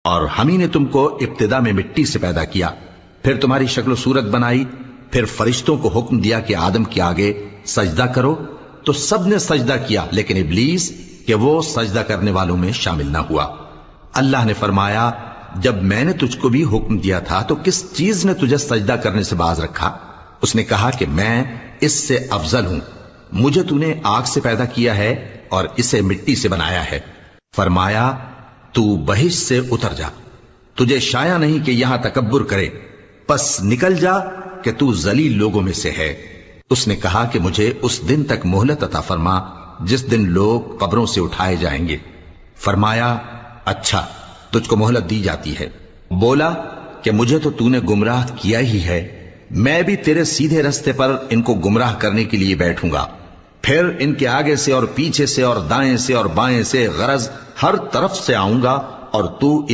اور ہم ہی نے تم کو ابتدا میں مٹی سے پیدا کیا، پھر تمہاری شکل و صورت بنائی، پھر فرشتوں کو حکم دیا کہ آدم کے آگے سجدہ کرو، تو سب نے سجدہ کیا لیکن ابلیس کہ وہ سجدہ کرنے والوں میں شامل نہ ہوا۔ اللہ نے فرمایا، جب میں نے تجھ کو بھی حکم دیا تھا تو کس چیز نے تجھے سجدہ کرنے سے باز رکھا؟ اس نے کہا کہ میں اس سے افضل ہوں، مجھے تو نے آگ سے پیدا کیا ہے اور اسے مٹی سے بنایا ہے۔ فرمایا، تو بہشت سے اتر جا، تجھے شایع نہیں کہ یہاں تکبر کرے، پس نکل جا کہ تو ذلیل لوگوں میں سے ہے۔ اس نے کہا کہ مجھے اس دن تک مہلت عطا فرما جس دن لوگ قبروں سے اٹھائے جائیں گے۔ فرمایا، اچھا، تجھ کو مہلت دی جاتی ہے۔ بولا کہ مجھے تو نے گمراہ کیا ہی ہے، میں بھی تیرے سیدھے رستے پر ان کو گمراہ کرنے کے لیے بیٹھوں گا، پھر ان کے آگے سے اور پیچھے سے اور دائیں سے اور بائیں سے غرض ہر طرف سے آؤں گا، اور تو ان